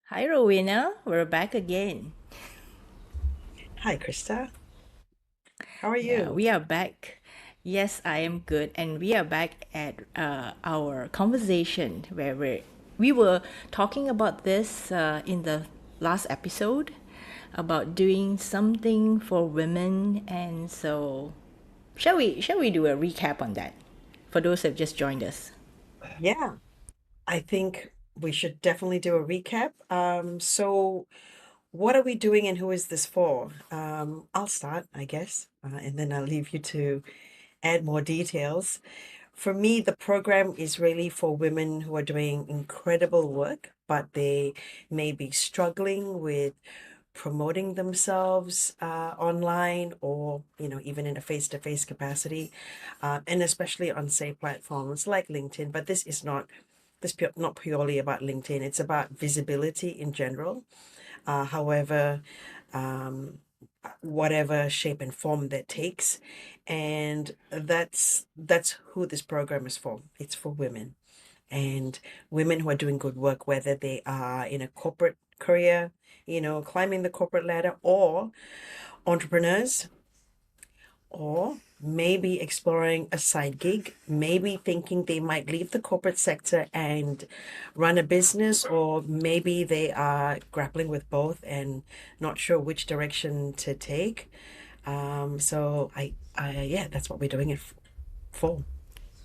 Hi, Rowena. We're back again. Hi, Krista. How are Yeah, you? we are back. Yes, I am good. And we are back at our conversation where we were talking about this in the last episode about doing something for women. And so, shall we do a recap on that for those who have just joined us? Yeah, I think we should definitely do a recap. So what are we doing and who is this for? I'll start, I guess, and then I'll leave you to add more details. For me, the program is really for women who are doing incredible work, but they may be struggling with promoting themselves online or even in a face-to-face capacity, and especially on say platforms like LinkedIn. But this is not purely about LinkedIn. It's about visibility in general. However, um, whatever shape and form that takes, and that's who this program is for. It's for women and women who are doing good work, whether they are in a corporate career, climbing the corporate ladder, or entrepreneurs, or maybe exploring a side gig, maybe thinking they might leave the corporate sector and run a business, or maybe they are grappling with both and not sure which direction to take. Yeah, that's what we're doing it for.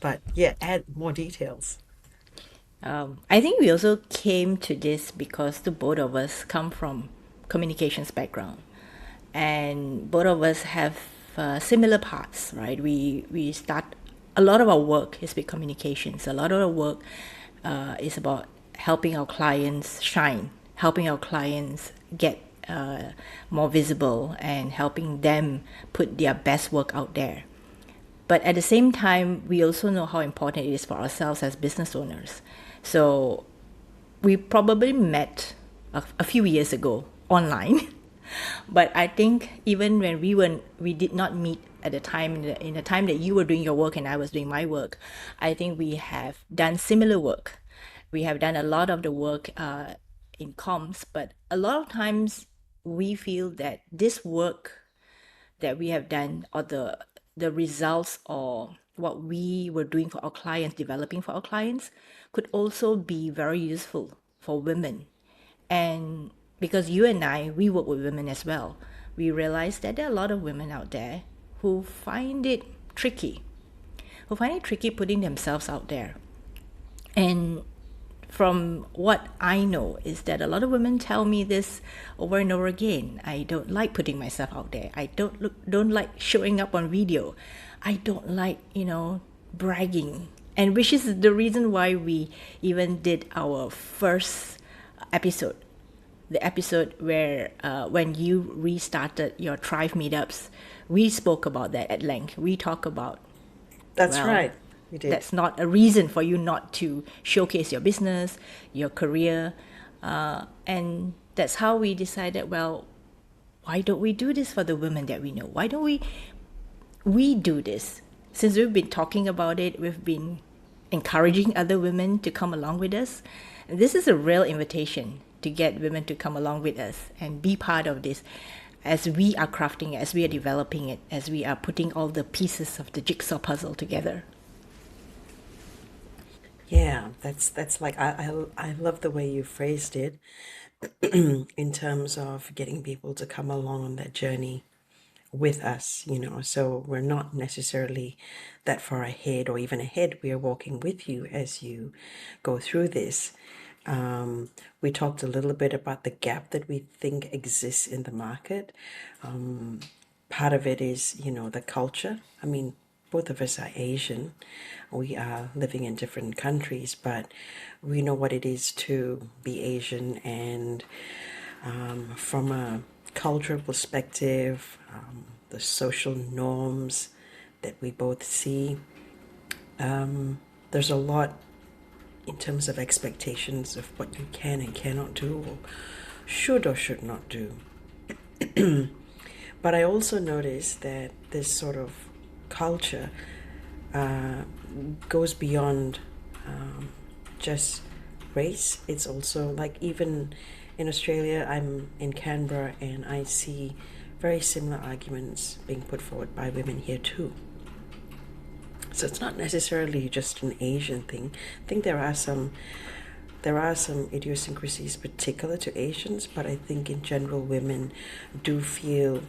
But yeah, add more details. I think we also came to this because the both of us come from communications background, and both of us have similar paths, right? We start a lot of our work is with communications. A lot of our work is about helping our clients shine, helping our clients get more visible, and helping them put their best work out there. But at the same time, we also know how important it is for ourselves as business owners. So we probably met a few years ago online. But I think even when we did not meet at the time, in the time that you were doing your work and I was doing my work, I think we have done similar work. We have done a lot of the work in comms, but a lot of times we feel that this work that we have done, or the results, or what we were doing for our clients, developing for our clients, could also be very useful for women. And because you and I, we work with women as well, we realize that there are a lot of women out there who find it tricky, putting themselves out there. And from what I know is that a lot of women tell me this over and over again. I don't like putting myself out there. I don't like showing up on video. I don't like, bragging. And which is the reason why we even did our first episode, the episode where when you restarted your Thrive meetups, we spoke about that at length. We talk about, That's well, right. We did. that's not a reason for you not to showcase your business, your career. And that's how we decided, well, why don't we do this for the women that we know? Why don't we do this? Since we've been talking about it, we've been encouraging other women to come along with us. And this is a real invitation to get women to come along with us and be part of this as we are crafting it, as we are developing it, as we are putting all the pieces of the jigsaw puzzle together. Yeah, that's like I love the way you phrased it in terms of getting people to come along on that journey with us. So we're not necessarily that far ahead or even ahead. We are walking with you as you go through this. We talked a little bit about the gap that we think exists in the market. Part of it is, the culture. I mean, both of us are Asian. We are living in different countries, but we know what it is to be Asian. And from a cultural perspective, the social norms that we both see, there's a lot in terms of expectations of what you can and cannot do, or should not do. But I also noticed that this sort of culture uh, goes beyond just race. It's also like even In Australia, I'm in Canberra, and I see very similar arguments being put forward by women here too. So it's not necessarily just an Asian thing. I think there are some idiosyncrasies particular to Asians, but I think in general women do feel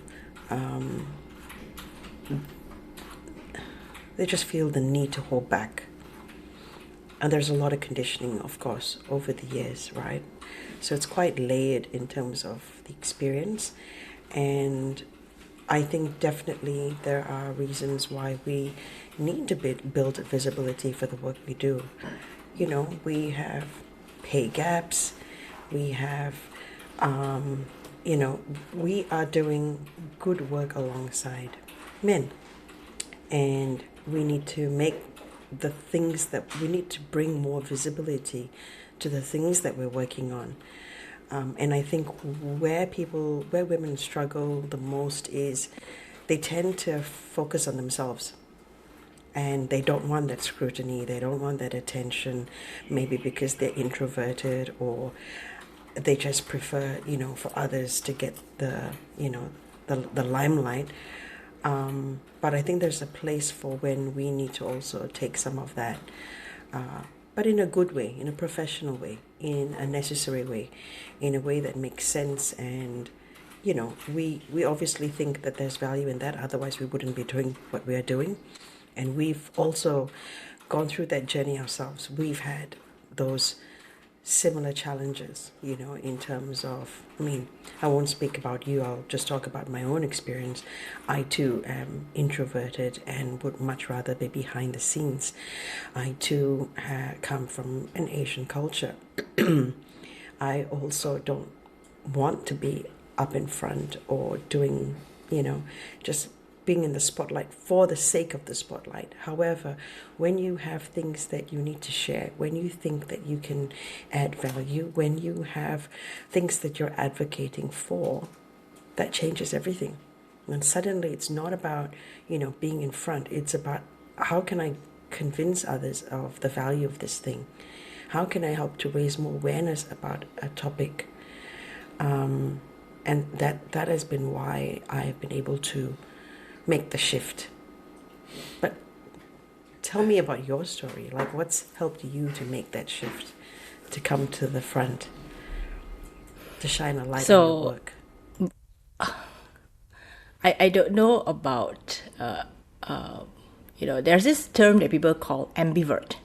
they just feel the need to hold back. And there's a lot of conditioning, of course, over the years, right? So it's quite layered in terms of the experience. And I think definitely there are reasons why we need to build visibility for the work we do. You know, we have pay gaps, we have, we are doing good work alongside men. And we need to make we need to bring more visibility to the things that we're working on. And I think where women struggle the most is they tend to focus on themselves. And they don't want that scrutiny, they don't want that attention, maybe because they're introverted, or they just prefer, for others to get the limelight. But I think there's a place for when we need to also take some of that, but in a good way, in a professional way, in a necessary way, in a way that makes sense. And, we obviously think that there's value in that. Otherwise, we wouldn't be doing what we are doing. And we've also gone through that journey ourselves. We've had those similar challenges, in terms of, I won't speak about you, I'll just talk about my own experience. I too am introverted and would much rather be behind the scenes. I too come from an Asian culture. I also don't want to be up in front or doing, just being in the spotlight for the sake of the spotlight. However, when you have things that you need to share, when you think that you can add value, when you have things that you're advocating for, that changes everything. And suddenly it's not about, being in front. It's about how can I convince others of the value of this thing? How can I help to raise more awareness about a topic? And that has been why I have been able to make the shift. But tell me about your story. Like, what's helped you to make that shift, to come to the front, to shine a light on your work? I don't know about, there's this term that people call ambivert.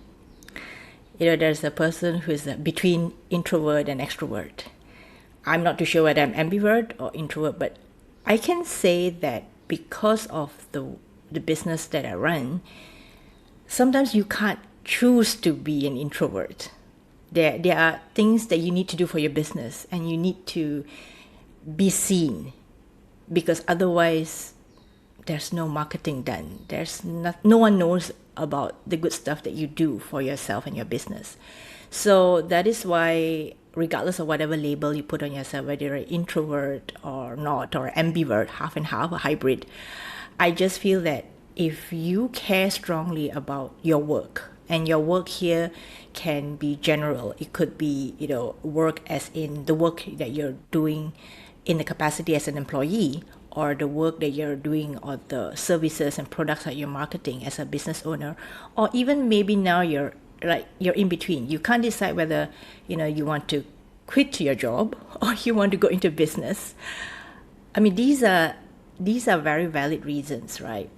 There's a person who's between introvert and extrovert. I'm not too sure whether I'm ambivert or introvert, but I can say that because of the business that I run, sometimes you can't choose to be an introvert. There are things that you need to do for your business, and you need to be seen, because otherwise there's no marketing done. No one knows about the good stuff that you do for yourself and your business. So that is why, regardless of whatever label you put on yourself, whether you're an introvert or not, or ambivert, half and half, a hybrid, I just feel that if you care strongly about your work, and your work here can be general, it could be, work as in the work that you're doing in the capacity as an employee, or the work that you're doing, or the services and products that you're marketing as a business owner, or even maybe now you're in between. You can't decide whether, you want to quit your job or you want to go into business. These are very valid reasons, right?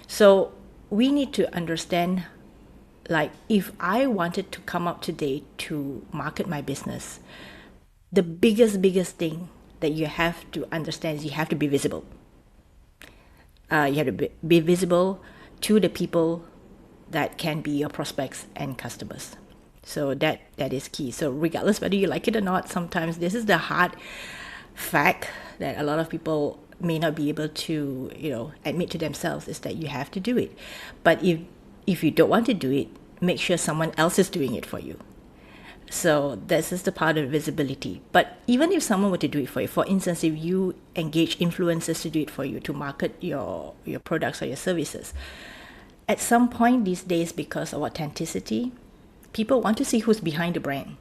So we need to understand, like, if I wanted to come up today to market my business, the biggest thing that you have to understand is you have to be visible. You have to be visible to the people that can be your prospects and customers. So that is key. So regardless whether you like it or not, sometimes this is the hard fact that a lot of people may not be able to, admit to themselves, is that you have to do it. But if you don't want to do it, make sure someone else is doing it for you. So this is the part of visibility. But even if someone were to do it for you, for instance, if you engage influencers to do it for you, to market your products or your services, at some point these days, because of authenticity, people want to see who's behind the brand.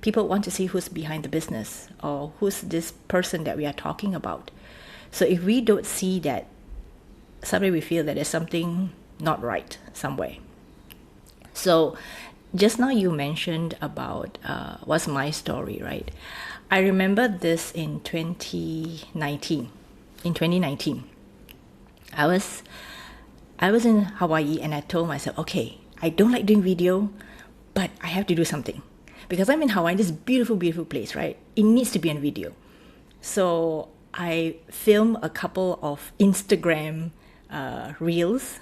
people want to see who's behind the business or who's this person that we are talking about. So if we don't see that, suddenly we feel that there's something not right somewhere. So just now you mentioned about what's my story, right? I remember this in 2019. In 2019, I was in Hawaii and I told myself, okay, I don't like doing video, but I have to do something. Because I'm in Hawaii, this beautiful, beautiful place, right? It needs to be on video. So I filmed a couple of Instagram reels,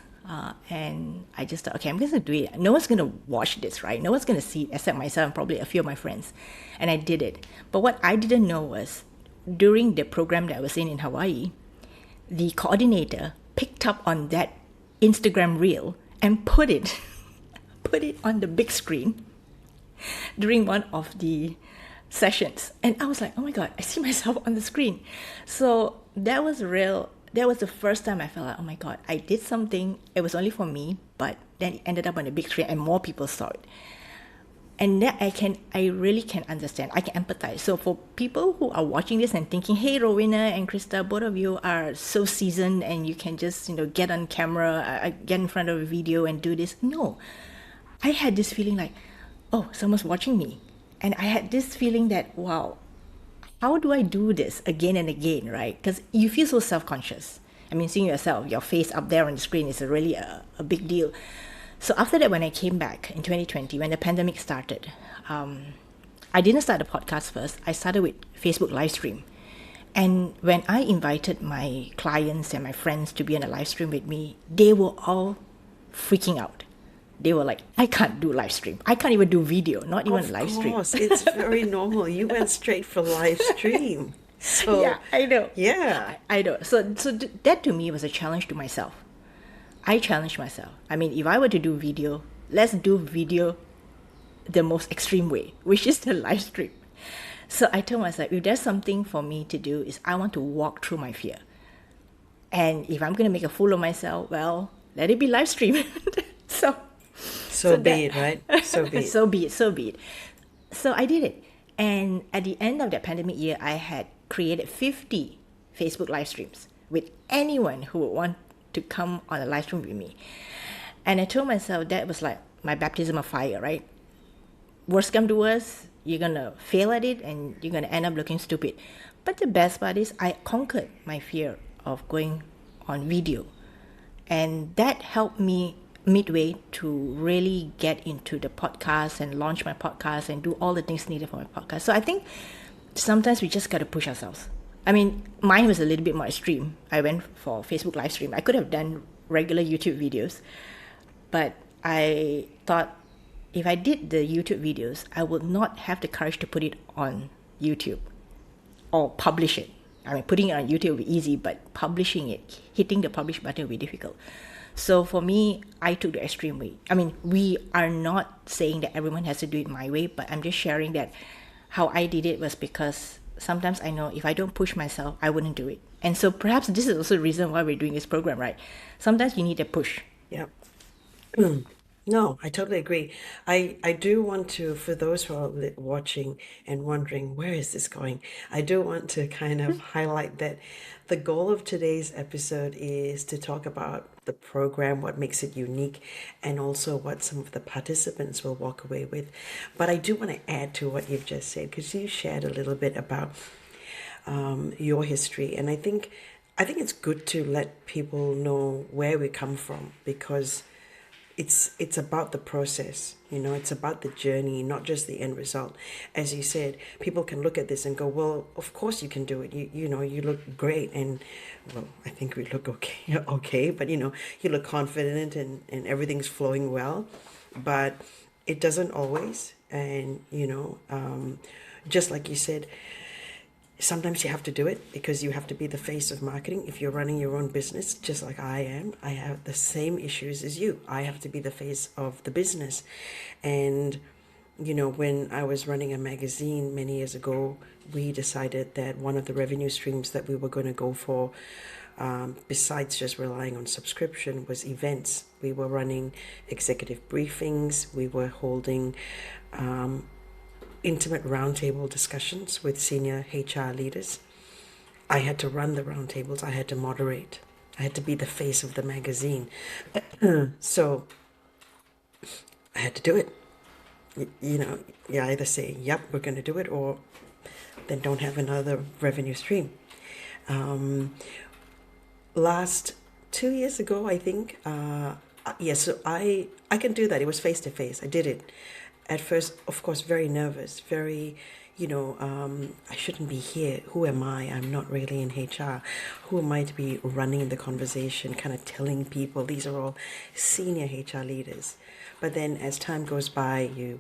and I just thought, okay, I'm going to do it. No one's going to watch this, right? No one's going to see it except myself and probably a few of my friends. And I did it. But what I didn't know was during the program that I was in Hawaii, the coordinator picked up on that Instagram reel and put it on the big screen during one of the sessions. And I was like, oh my God, I see myself on the screen. So that was the first time I felt like, oh my God, I did something. It was only for me, but then it ended up on the big screen and more people saw it. And that I really can understand. I can empathize. So for people who are watching this and thinking, hey, Rowena and Krista, both of you are so seasoned and you can just, get on camera, get in front of a video and do this. No, I had this feeling like, oh, someone's watching me. And I had this feeling that, wow, how do I do this again and again, right? Because you feel so self-conscious. I mean, seeing yourself, your face up there on the screen is really a big deal. So after that, when I came back in 2020, when the pandemic started, I didn't start the podcast first. I started with Facebook live stream. And when I invited my clients and my friends to be on a live stream with me, they were all freaking out. They were like, I can't do live stream. I can't even do video, not even live stream. Of course, it's very normal. You went straight for live stream. So, yeah, I know. Yeah. I know. So that to me was a challenge to myself. I challenged myself. I mean, if I were to do video, let's do video the most extreme way, which is the live stream. So I told myself, if there's something for me to do, is I want to walk through my fear. And if I'm going to make a fool of myself, well, let it be live stream. So be it, right? So be it. So be it. So I did it. And at the end of that pandemic year, I had created 50 Facebook live streams with anyone who would want to come on a live stream with me. And I told myself that was like my baptism of fire, right? Worst come to worst, you're going to fail at it and you're going to end up looking stupid. But the best part is I conquered my fear of going on video. And that helped me midway to really get into the podcast and launch my podcast and do all the things needed for my podcast. So I think sometimes we just got to push ourselves. I mean, mine was a little bit more extreme. I went for Facebook live stream. I could have done regular YouTube videos, but I thought if I did the YouTube videos, I would not have the courage to put it on YouTube or publish it. I mean, putting it on YouTube would be easy, but publishing it, hitting the publish button would be difficult. So for me, I took the extreme way. I mean, we are not saying that everyone has to do it my way, but I'm just sharing that how I did it was because sometimes I know if I don't push myself, I wouldn't do it. And so perhaps this is also the reason why we're doing this program, right? Sometimes you need a push. Yep. No, I totally agree. I do want to, for those who are watching and wondering, where is this going? I do want to kind of highlight that the goal of today's episode is to talk about the program, what makes it unique, and also what some of the participants will walk away with. But I do want to add to what you've just said, because you shared a little bit about your history. And I think it's good to let people know where we come from, because it's about the process, it's about the journey, not just the end result. As you said, people can look at this and go, well, of course you can do it. You look great. And well, I think we look okay, but you look confident and everything's flowing well, but it doesn't always. And, just like you said, sometimes you have to do it because you have to be the face of marketing. If you're running your own business, just like I am, I have the same issues as you. I have to be the face of the business. And, when I was running a magazine many years ago, we decided that one of the revenue streams that we were going to go for, besides just relying on subscription, was events. We were running executive briefings. We were holding intimate roundtable discussions with senior HR leaders. I had to run the roundtables. I had to moderate. I had to be the face of the magazine. So I had to do it. You know, you either say, yep, we're going to do it, or then don't have another revenue stream. Last 2 years ago, I think, so I can do that. It was face to face. I did it. At first, of course, very nervous, very, I shouldn't be here. Who am I? I'm not really in HR. Who am I to be running the conversation, kind of telling people these are all senior HR leaders? But then as time goes by, you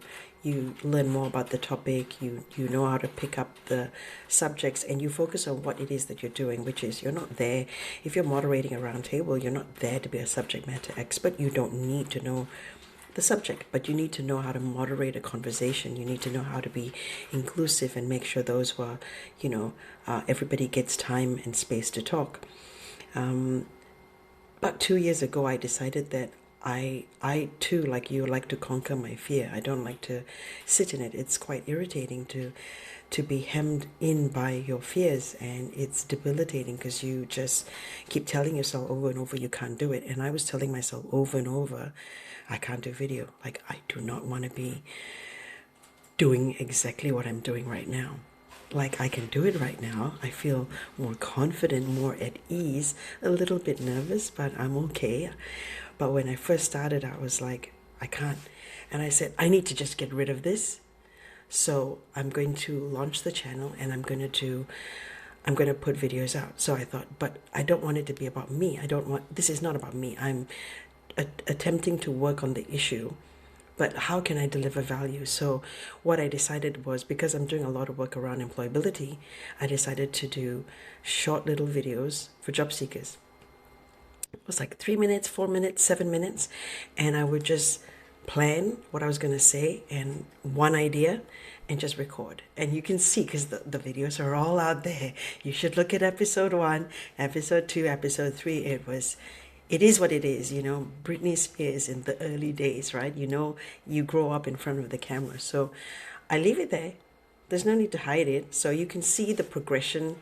learn more about the topic, you know how to pick up the subjects, and you focus on what it is that you're doing, which is you're not there. If you're moderating a round table, you're not there to be a subject matter expert. You don't need to know the subject, but you need to know how to moderate a conversation. You need to know how to be inclusive and make sure those who are, everybody gets time and space to talk. About 2 years ago, I decided that I too, like you, like to conquer my fear. I don't like to sit in it. It's quite irritating to be hemmed in by your fears, and it's debilitating because you just keep telling yourself over and over you can't do it. And I was telling myself over and over, I can't do video. Like, I do not want to be doing exactly what I'm doing right now. Like, I can do it right now. I feel more confident, more at ease, a little bit nervous, but I'm okay. But when I first started, I was like, I can't. And I said, I need to just get rid of this. So I'm going to launch the channel, and I'm going to put videos out. So I thought, but I don't want it to be about me. This is not about me. I'm attempting to work on the issue, but how can I deliver value? So what I decided was, because I'm doing a lot of work around employability, I decided to do short little videos for job seekers. It was like 3 minutes, 4 minutes, 7 minutes, and I would just plan what I was going to say and one idea and just record. And you can see, because the videos are all out there. You should look at episode 1, episode 2, episode 3. It is what it is, Britney Spears in the early days, right? You grow up in front of the camera. So I leave it there. There's no need to hide it. So you can see the progression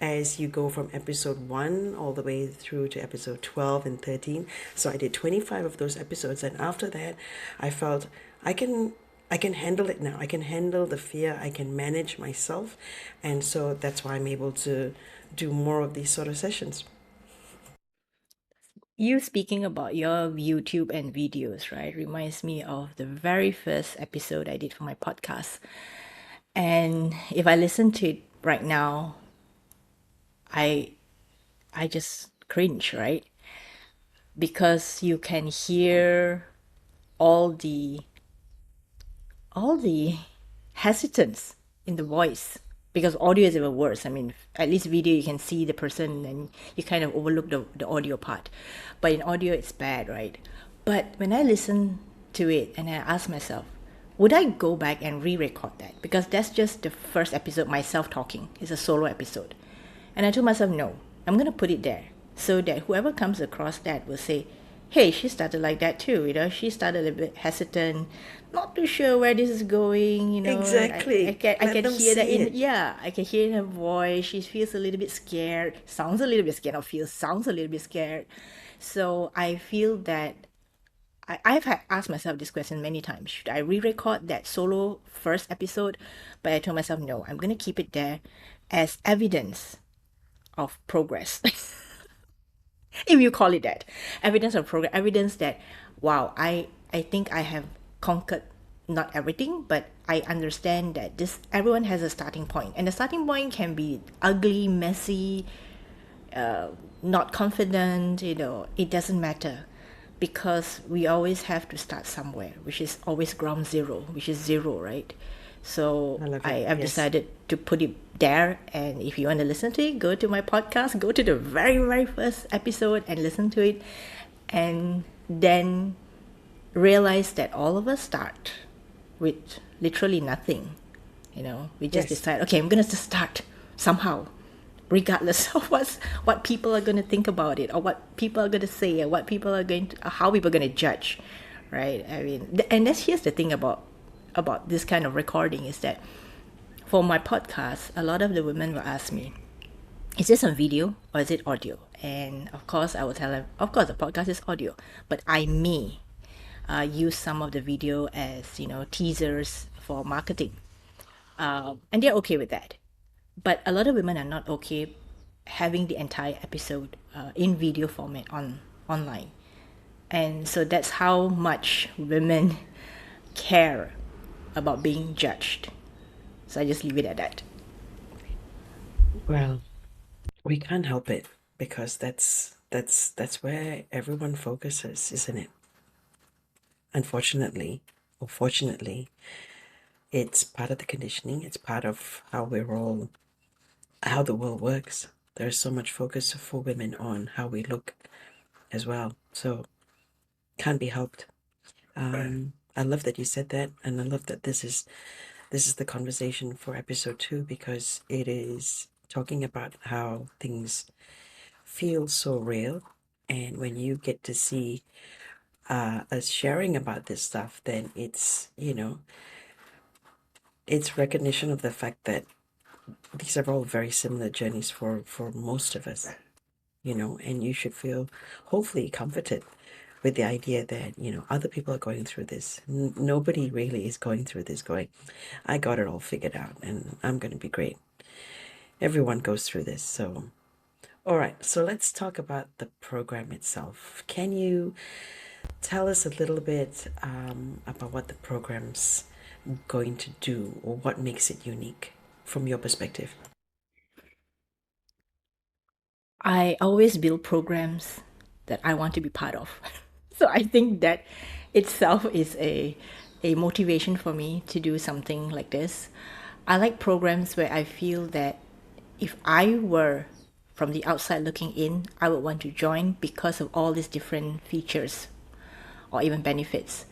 as you go from episode 1 all the way through to episode 12 and 13. So I did 25 of those episodes. And after that, I felt I can handle it now. I can handle the fear. I can manage myself. And so that's why I'm able to do more of these sort of sessions. You speaking about your YouTube and videos, right, reminds me of the very first episode I did for my podcast. And if I listen to it right now, I just cringe, right? Because you can hear all the hesitance in the voice, because audio is even worse. I mean, at least video you can see the person and you kind of overlook the audio part, but in audio it's bad, right? But when I listen to it and I ask myself, would I go back and re-record that? Because that's just the first episode, myself talking. It's a solo episode. And I told myself, no, I'm going to put it there so that whoever comes across that will say, hey, she started like that too. She started a bit hesitant, not too sure where this is going. Exactly. I can Let them hear that see it. I can hear in her voice. She feels a little bit scared, sounds a little bit scared, sounds a little bit scared. So I feel that I've asked myself this question many times. Should I re-record that solo first episode? But I told myself, no, I'm going to keep it there as evidence of progress. If you call it that. Evidence of progress. Evidence that, wow, I think I have conquered not everything, but I understand that everyone has a starting point. And the starting point can be ugly, messy, not confident, it doesn't matter. Because we always have to start somewhere, which is always ground zero, which is zero, right? So I love it. I've Yes. decided to put it there. And if you want to listen to it, go to my podcast, go to the very, very first episode and listen to it. And then realize that all of us start with literally nothing. We just Yes. decide, okay, I'm going to start somehow, regardless of what people are going to think about it, or what people are going to say, or how people are going to judge, right? I mean, and here's the thing about about this kind of recording is that for my podcast, a lot of the women will ask me, is this on video or is it audio? And of course, I will tell them, of course, the podcast is audio, but I may use some of the video as, teasers for marketing. And they're okay with that. But a lot of women are not okay having the entire episode in video format online. And so that's how much women care about being judged. So I just leave it at that. Well, we can't help it because that's where everyone focuses, isn't it? Unfortunately, or fortunately, it's part of the conditioning. It's part of how the world works. There's so much focus for women on how we look as well. So can't be helped. I love that you said that, and I love that this is the conversation for episode 2, because it is talking about how things feel so real. And when you get to see us sharing about this stuff, then it's it's recognition of the fact that these are all very similar journeys for most of us, and you should feel hopefully comforted with the idea that other people are going through this. Nobody really is going through this going, I got it all figured out and I'm going to be great. Everyone goes through this. So all right, so let's talk about the program itself. Can you tell us a little bit about what the program's going to do, or what makes it unique from your perspective? I always build programs that I want to be part of. So I think that itself is a motivation for me to do something like this. I like programs where I feel that if I were from the outside looking in, I would want to join because of all these different features or even benefits.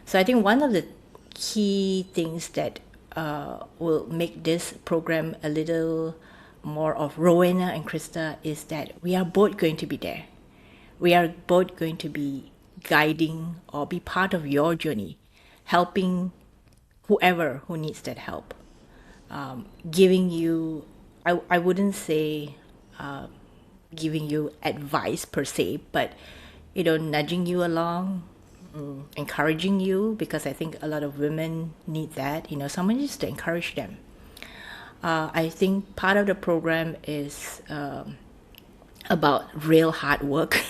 So I think one of the key things that will make this program a little more of Rowena and Krista is that we are both going to be there. We are both going to be guiding or be part of your journey, helping whoever who needs that help, giving you, I wouldn't say giving you advice per se, but nudging you along, encouraging you, because I think a lot of women need that, someone just to encourage them. I think part of the program is about real hard work.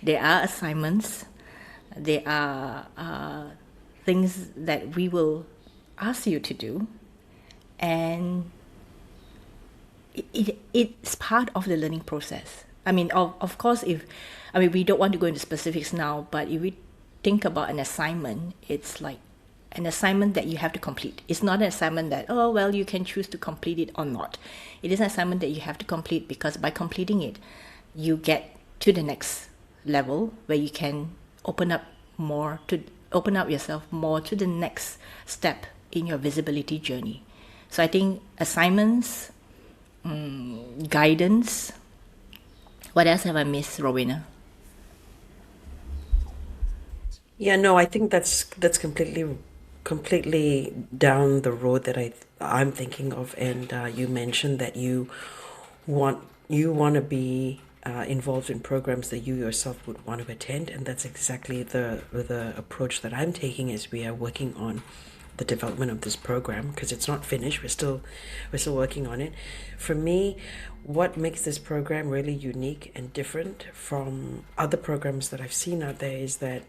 There are assignments, there are things that we will ask you to do, and it's part of the learning process. I mean, of course, we don't want to go into specifics now, but if we think about an assignment, it's like an assignment that you have to complete. It's not an assignment that, oh, well, you can choose to complete it or not. It is an assignment that you have to complete, because by completing it, you get to the next level where you can open up yourself more to the next step in your visibility journey. So I think assignments, guidance. What else have I missed, Rowena? Yeah, no, I think that's completely down the road that I'm thinking of. And you mentioned that you want to be involved in programs that you yourself would want to attend, and that's exactly the approach that I'm taking as we are working on the development of this program, because it's not finished. We're still working on it. For me, what makes this program really unique and different from other programs that I've seen out there is that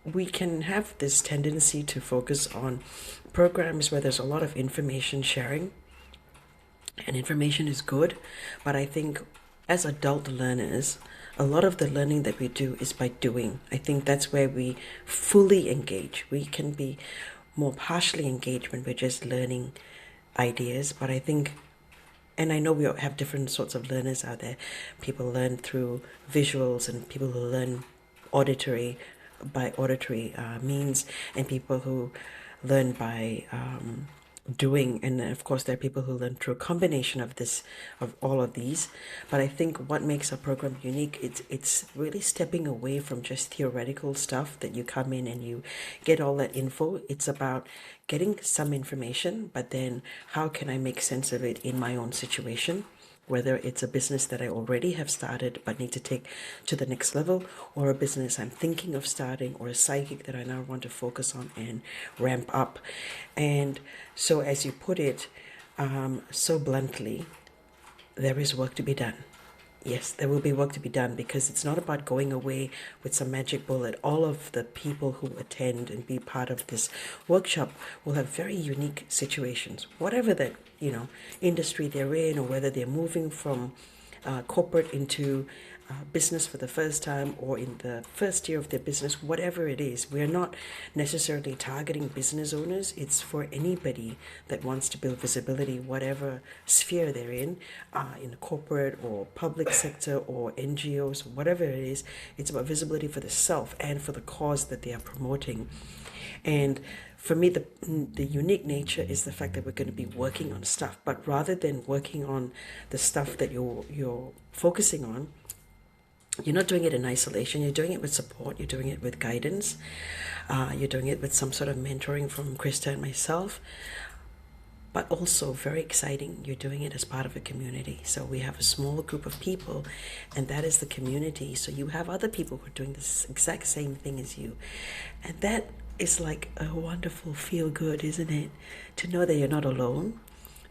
we can have this tendency to focus on programs where there's a lot of information sharing, and information is good, but I think as adult learners, a lot of the learning that we do is by doing. I think that's where we fully engage. We can be more partially engaged when we're just learning ideas, but I think, and I know we have different sorts of learners out there. People learn through visuals, and people who learn by auditory means, and people who learn by doing, and of course there are people who learn through a combination of this, of all of these. But I think what makes our program unique, it's really stepping away from just theoretical stuff that you come in and you get all that info. It's about getting some information, but then how can I make sense of it in my own situation, whether it's a business that I already have started but need to take to the next level, or a business I'm thinking of starting, or a side gig that I now want to focus on and ramp up. And so, as you put it so bluntly, there is work to be done. Yes, there will be work to be done, because it's not about going away with some magic bullet. All of the people who attend and be part of this workshop will have very unique situations, whatever that, industry they're in, or whether they're moving from corporate into business for the first time, or in the first year of their business, whatever it is. We're not necessarily targeting business owners. It's for anybody that wants to build visibility, whatever sphere they're in the corporate or public sector or NGOs, whatever it is. It's about visibility for the self and for the cause that they are promoting. And for me, the unique nature is the fact that we're going to be working on stuff, but rather than working on the stuff that you're focusing on, you're not doing it in isolation. You're doing it with support. You're doing it with guidance. You're doing it with some sort of mentoring from Krista and myself. But also, very exciting, you're doing it as part of a community. So we have a small group of people, and that is the community. So you have other people who are doing this exact same thing as you. And that is like a wonderful feel good, isn't it? To know that you're not alone,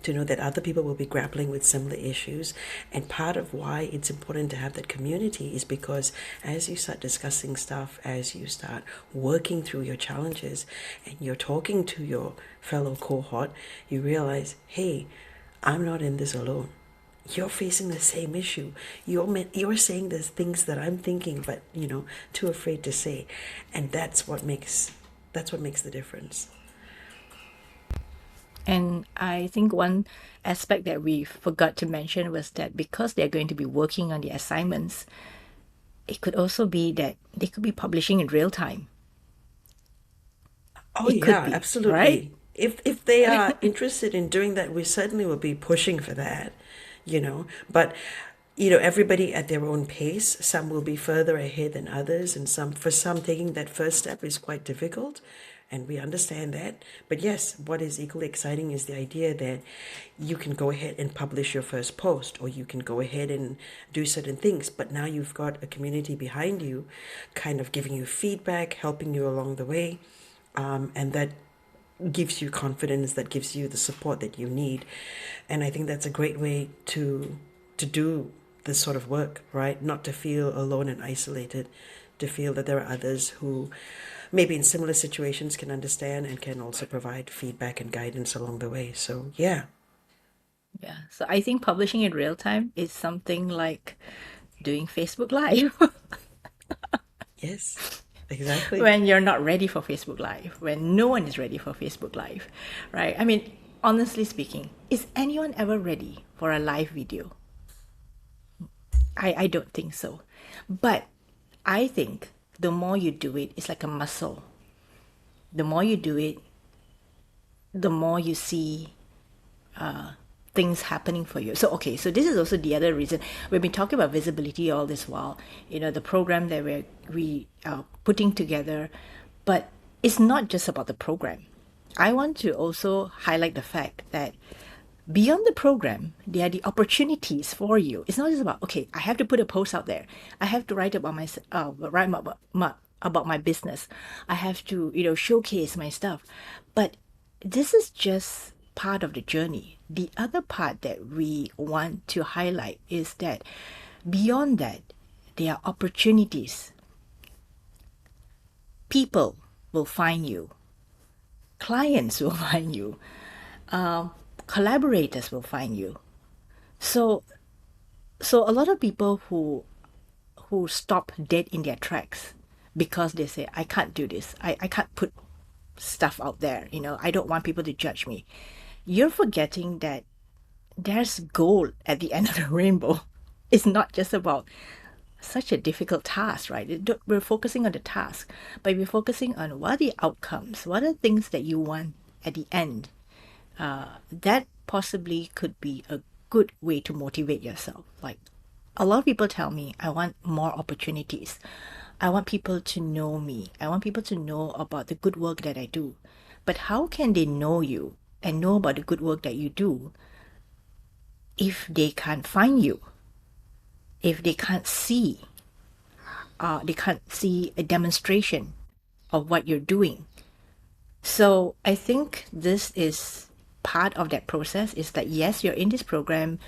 to know that other people will be grappling with similar issues. And part of why it's important to have that community is because as you start discussing stuff, as you start working through your challenges, and you're talking to your fellow cohort, you realize, hey, I'm not in this alone. You're facing the same issue. You're saying the things that I'm thinking, but too afraid to say. And that's what makes the difference. And I think one aspect that we forgot to mention was that because they're going to be working on the assignments, it could also be that they could be publishing in real time. Oh It could yeah, be, right? absolutely. If they are interested in doing that, we certainly will be pushing for that, you know. But everybody at their own pace. Some will be further ahead than others, and for some taking that first step is quite difficult, and we understand that. But yes, what is equally exciting is the idea that you can go ahead and publish your first post, or you can go ahead and do certain things, but now you've got a community behind you, kind of giving you feedback, helping you along the way, and that gives you confidence, that gives you the support that you need. And I think that's a great way to do this sort of work, right? Not to feel alone and isolated, to feel that there are others who maybe in similar situations can understand and can also provide feedback and guidance along the way. So yeah. Yeah. So I think publishing in real time is something like doing Facebook Live Yes, exactly. when you're not ready for Facebook Live, when no one is ready for Facebook Live, right? I mean, honestly speaking, is anyone ever ready for a live video? I don't think so. But I think the more you do it, it's like a muscle. The more you do it, the more you see things happening for you. So, okay, so this is also the other reason we've been talking about visibility all this while, the program that we are putting together, but it's not just about the program. I want to also highlight the fact that beyond the program, there are the opportunities for you. It's not just about, okay, I have to put a post out there. I have to write about about my business. I have to, showcase my stuff. But this is just part of the journey. The other part that we want to highlight is that beyond that, there are opportunities. People will find you. Clients will find you. Collaborators will find you. So a lot of people who stop dead in their tracks because they say, I can't do this. I can't put stuff out there. I don't want people to judge me. You're forgetting that there's gold at the end of the rainbow. It's not just about such a difficult task, right? We're focusing on the task, but we're focusing on what are the outcomes, what are things that you want at the end that possibly could be a good way to motivate yourself. Like a lot of people tell me, I want more opportunities. I want people to know me. I want people to know about the good work that I do. But how can they know you and know about the good work that you do if they can't find you? If they can't see a demonstration of what you're doing. So I think this is part of that process is that yes, you're in this program,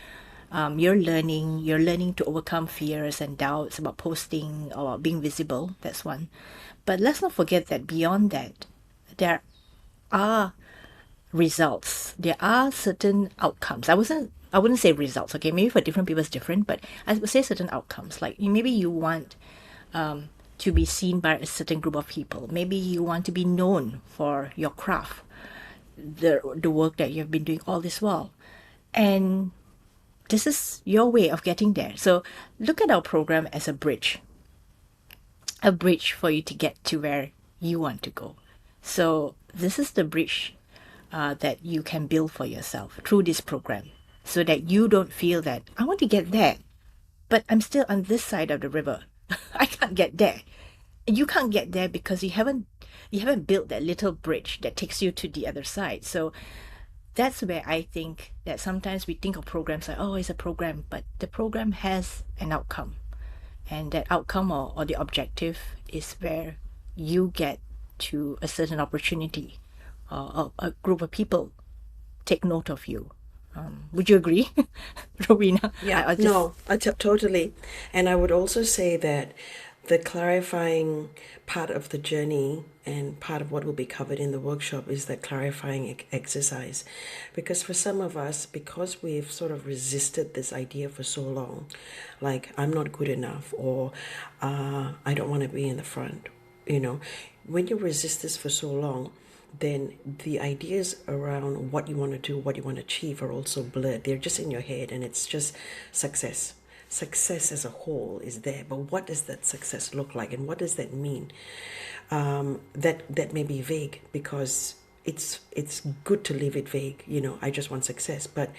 you're learning to overcome fears and doubts about posting or being visible. That's one. But let's not forget that beyond that, there are results. There are certain outcomes. I wouldn't say results, okay? Maybe for different people it's different, but I would say certain outcomes. Like maybe you want to be seen by a certain group of people. Maybe you want to be known for your craft, the work that you've been doing all this while. And this is your way of getting there. So look at our program as a bridge for you to get to where you want to go. So this is the bridge that you can build for yourself through this program so that you don't feel that I want to get there, but I'm still on this side of the river. I can't get there. You can't get there because you haven't built that little bridge that takes you to the other side. So that's where I think that sometimes we think of programs like, oh, it's a program, but the program has an outcome. And that outcome or the objective is where you get to a certain opportunity or a group of people take note of you. Would you agree, Rowena? Yeah, I just no, totally. And I would also say that the clarifying part of the journey and part of what will be covered in the workshop is that clarifying exercise. Because for some of us, because we've sort of resisted this idea for so long, like I'm not good enough or I don't want to be in the front, you know, when you resist this for so long, then the ideas around what you want to do, what you want to achieve are also blurred. They're just in your head and it's just success. Success as a whole is there, but what does that success look like and what does that mean? That may be vague because it's good to leave it vague. You know, I just want success, but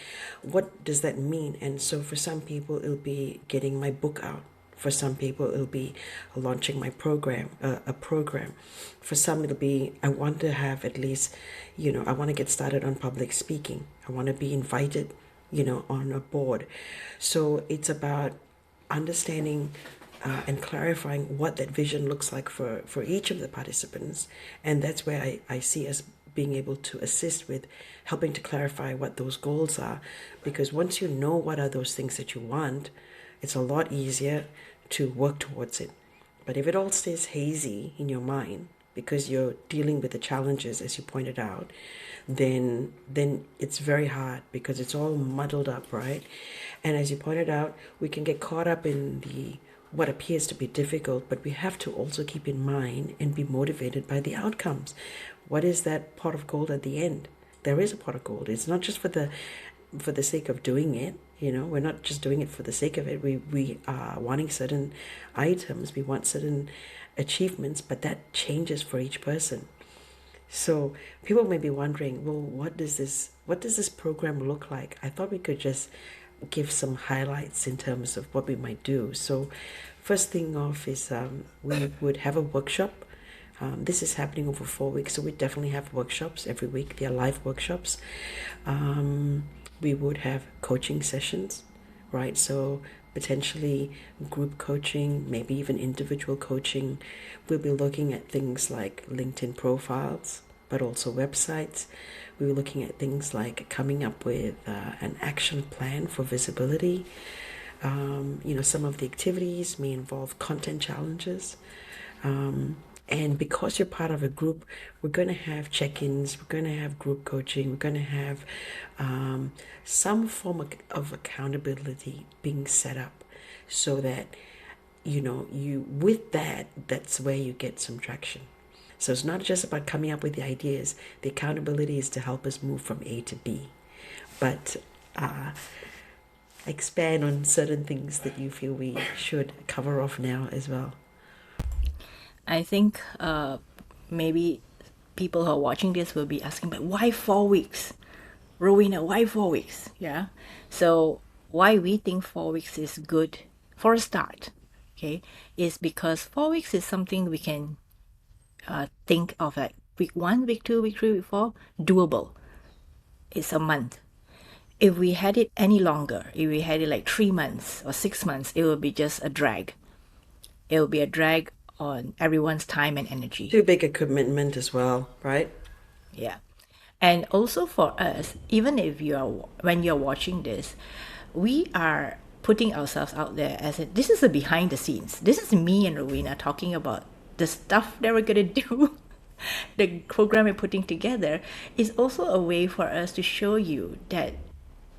what does that mean? And so for some people, it'll be getting my book out. For some people, it'll be launching my program, a program. For some, it'll be, I want to have at least, you know, I want to get started on public speaking. I want to be invited, you know, on a board. So it's about understanding and clarifying what that vision looks like for each of the participants. And that's where I see us being able to assist with helping to clarify what those goals are. Because once you know what are those things that you want, it's a lot easier to work towards it. But if it all stays hazy in your mind because you're dealing with the challenges, as you pointed out, then it's very hard because it's all muddled up, right? And as you pointed out, we can get caught up in the what appears to be difficult, but we have to also keep in mind and be motivated by the outcomes. What is that pot of gold at the end? There is a pot of gold. It's not just for the sake of doing it. You know, we're not just doing it for the sake of it. We are wanting certain items, we want certain achievements, but that changes for each person. So people may be wondering, well, what does this program look like? I thought we could just give some highlights in terms of what we might do. So first thing off is we would have a workshop. This is happening over 4 weeks, so we definitely have workshops every week. They are live workshops. We would have coaching sessions, right? So potentially group coaching, maybe even individual coaching. We'll be looking at things like LinkedIn profiles, but also websites. We were looking at things like coming up with an action plan for visibility. You know, some of the activities may involve content challenges. And because you're part of a group, we're going to have check-ins, we're going to have group coaching, we're going to have some form of accountability being set up so that, you know, that's where you get some traction. So it's not just about coming up with the ideas. The accountability is to help us move from A to B. But expand on certain things that you feel we should cover off now as well. I think maybe people who are watching this will be asking, but why 4 weeks? Rowena, why 4 weeks? Yeah. So why we think 4 weeks is good for a start, okay, is because 4 weeks is something we can think of like week one, week two, week three, week four, doable. It's a month. If we had it any longer, if we had it like 3 months or 6 months, it would be just a drag. It will be a drag on everyone's time and energy. Too big a commitment as well, right? Yeah. And also for us, even if you are when you're watching this, we are putting ourselves out there as this is the behind the scenes. This is me and Rowena talking about the stuff that we're gonna do. The program we're putting together is also a way for us to show you that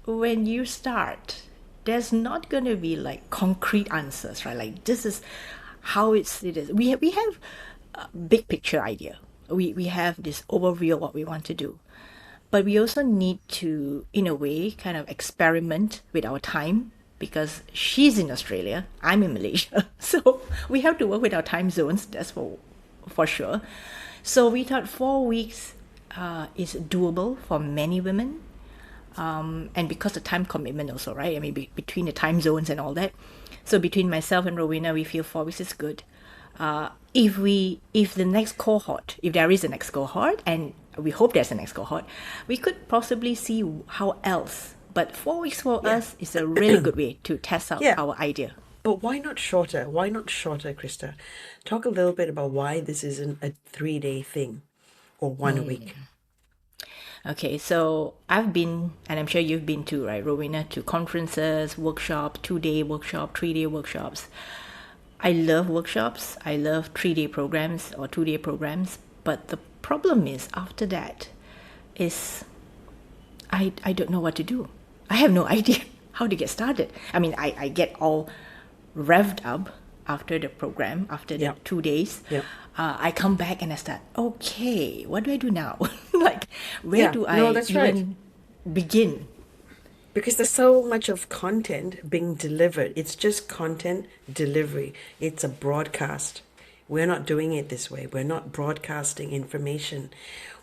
when you start, there's not going to be like concrete answers, right? Like this is how it is. We have a big picture idea. We have this overview of what we want to do, but we also need to, in a way, kind of experiment with our time because she's in Australia, I'm in Malaysia, so we have to work with our time zones. That's for sure. So we thought 4 weeks is doable for many women, and because the time commitment also, right? I mean, between the time zones and all that. So between myself and Rowena, we feel 4 weeks is good. If the next cohort, if there is a next cohort, and we hope there's a next cohort, we could possibly see how else. But 4 weeks for us is a really good way to test out Yeah. our idea. But why not shorter? Why not shorter, Krista? Talk a little bit about why this isn't a 3-day thing or one a week. Okay, so I've been, and I'm sure you've been too, right, Rowena, to conferences, workshop, 2-day workshop, 3-day workshops. I love workshops. I love 3-day programs or 2-day programs. But the problem is after that is I don't know what to do. I have no idea how to get started. I mean, I get all revved up after the program, after the Yeah. 2 days. Yeah. I come back and I start, okay, what do I do now? Like, where Yeah. do No, I that's right. even begin? Because there's so much of content being delivered. It's just content delivery. It's a broadcast. We're not doing it this way. We're not broadcasting information.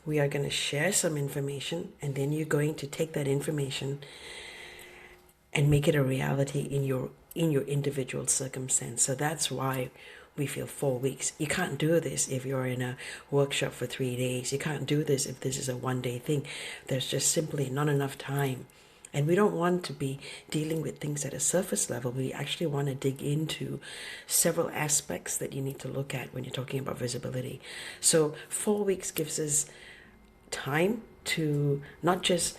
We are going to share some information, and then you're going to take that information and make it a reality in your individual circumstance. So that's why we feel 4 weeks. You can't do this if you're in a workshop for 3 days. You can't do this if this is a 1-day thing. There's just simply not enough time. And we don't want to be dealing with things at a surface level. We actually want to dig into several aspects that you need to look at when you're talking about visibility. So 4 weeks gives us time to not just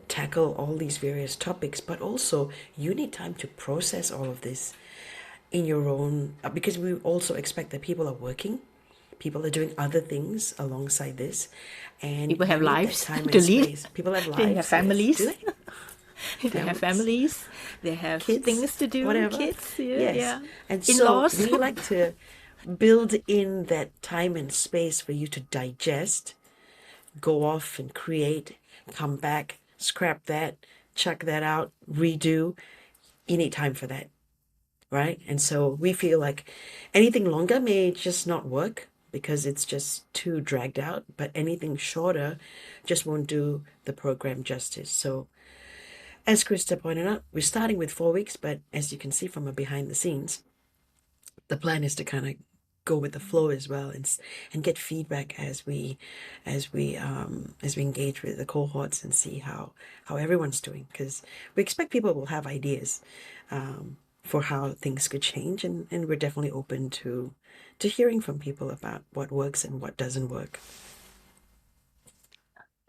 tackle all these various topics, but also you need time to process all of this in your own, because we also expect that people are working, people are doing other things alongside this, and People you have need that lives time to and lead. space. People have They have lives, yes. families. Do they? They have families. They have Kids, things to do. whatever. Kids. Yeah. Yes. Yeah. And so In-laws. we like to build in that time and space for you to digest, go off and create, come back, scrap that, chuck that out, redo. You need time for that, right? And so we feel like anything longer may just not work because it's just too dragged out, but anything shorter just won't do the program justice. So as Krista pointed out, we're starting with 4 weeks, but as you can see from a behind the scenes, the plan is to kind of go with the flow as well and get feedback as we engage with the cohorts and see how everyone's doing, because we expect people will have ideas for how things could change, and we're definitely open to hearing from people about what works and what doesn't work.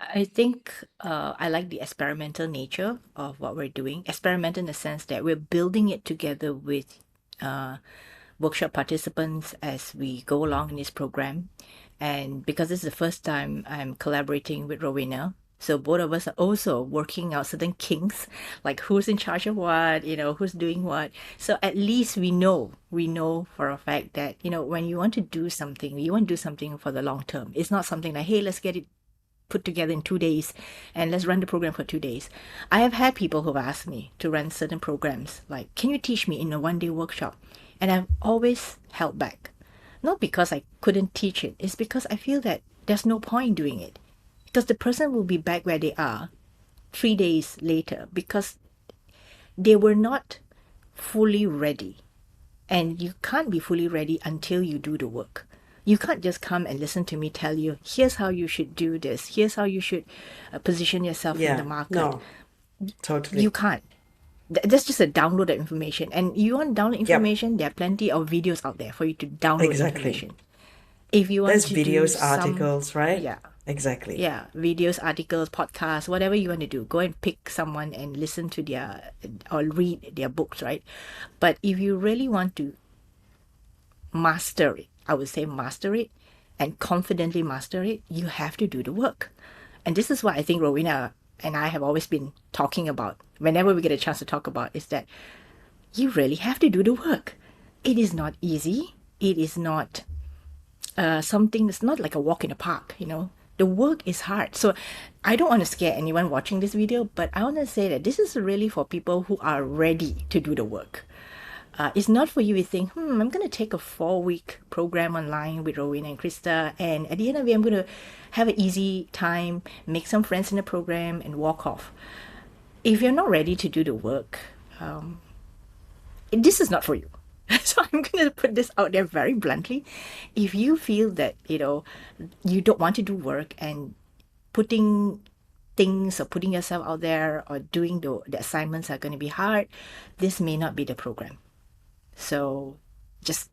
I think I like the experimental nature of what we're doing. Experimental in the sense that we're building it together with workshop participants as we go along in this program. And because this is the first time I'm collaborating with Rowena, so both of us are also working out certain kinks, like who's in charge of what, who's doing what. So at least we know for a fact that, when you want to do something, you want to do something for the long term. It's not something like, hey, let's get it put together in 2 days and let's run the program for 2 days. I have had people who've asked me to run certain programs, like, can you teach me in a 1-day workshop? And I've always held back. Not because I couldn't teach it, it's because I feel that there's no point doing it. Because the person will be back where they are 3 days later because they were not fully ready. And you can't be fully ready until you do the work. You can't just come and listen to me tell you, here's how you should do this, here's how you should position yourself in the Yeah. market. No, You totally. can't. That's just a download of information. And you want to download Yep. information, there are plenty of videos out there for you to download Exactly. information. If you want There's to do videos, some, articles, right? yeah, Exactly. yeah, videos, articles, podcasts, whatever you want to do, go and pick someone and listen to their or read their books, right? But if you really want to master it, I would say master it and confidently master it, you have to do the work. And this is what I think Rowena and I have always been talking about whenever we get a chance to talk about is that you really have to do the work. It is not easy. It is not something that's not like a walk in the park, you know. The work is hard. So I don't want to scare anyone watching this video, but I want to say that this is really for people who are ready to do the work. It's not for you to think, I'm going to take a 4-week program online with Rowena and Krista, and at the end of it, I'm going to have an easy time, make some friends in the program, and walk off. If you're not ready to do the work, this is not for you. So I'm going to put this out there very bluntly. If you feel that, you don't want to do work and putting things or putting yourself out there or doing the assignments are going to be hard, this may not be the program. So just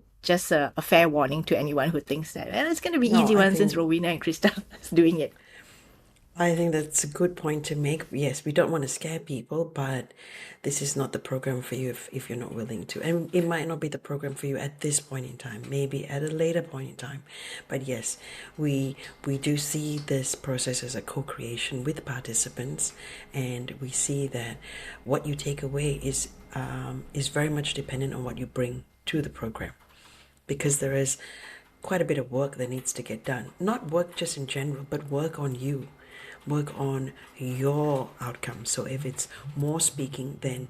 a fair warning to anyone who thinks that it's going to be No, easy one since Rowena and Krista is doing it. I think that's a good point to make. Yes, we don't want to scare people, but this is not the program for you if you're not willing to. And it might not be the program for you at this point in time, maybe at a later point in time. But yes, we do see this process as a co-creation with participants, and we see that what you take away is very much dependent on what you bring to the program, because there is quite a bit of work that needs to get done. Not work just in general, but work on you, work on your outcome. So if it's more speaking, then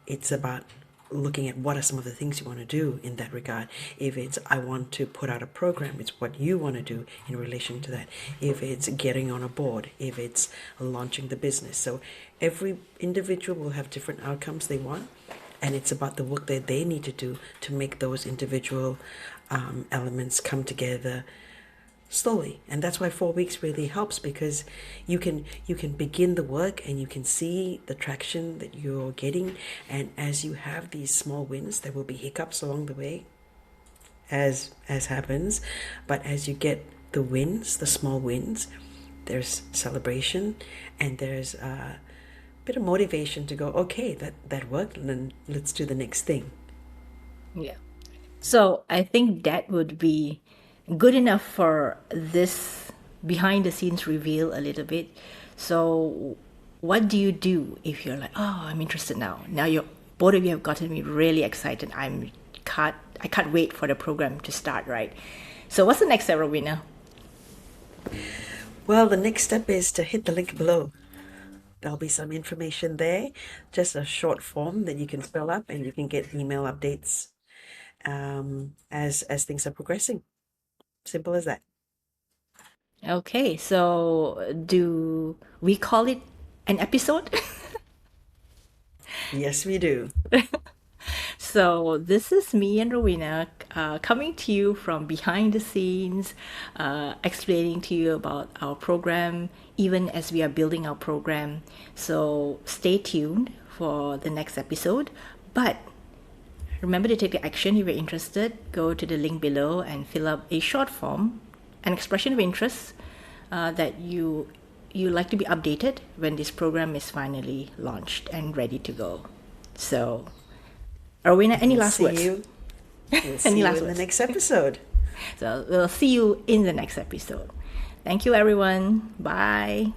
it's about looking at what are some of the things you want to do in that regard. If it's I want to put out a program, it's what you want to do in relation to that. If it's getting on a board, if it's launching the business. So every individual will have different outcomes they want, and it's about the work that they need to do to make those individual elements come together slowly. And that's why 4 weeks really helps, because you can begin the work and you can see the traction that you're getting. And as you have these small wins, there will be hiccups along the way, as happens. But as you get the wins, the small wins, there's celebration and there's a bit of motivation to go, okay, that worked, and then let's do the next thing. Yeah. So I think that would be good enough for this behind the scenes reveal a little bit. So what do you do if you're like, oh, I'm interested now. Now you're both of you have gotten me really excited. I can't wait for the program to start, right? So what's the next step, Rowena? Well, the next step is to hit the link below. There'll be some information there, just a short form that you can fill up, and you can get email updates as things are progressing. Simple as that. Okay, so do we call it an episode? Yes, we do. So this is me and Rowena coming to you from behind the scenes, explaining to you about our program, even as we are building our program. So stay tuned for the next episode. But remember to take the action if you're interested. Go to the link below and fill up a short form, an expression of interest that you like to be updated when this program is finally launched and ready to go. So, Rowena, any We'll last see words? you. We'll see Any you last in the words? next episode. So we'll see you in the next episode. Thank you, everyone. Bye.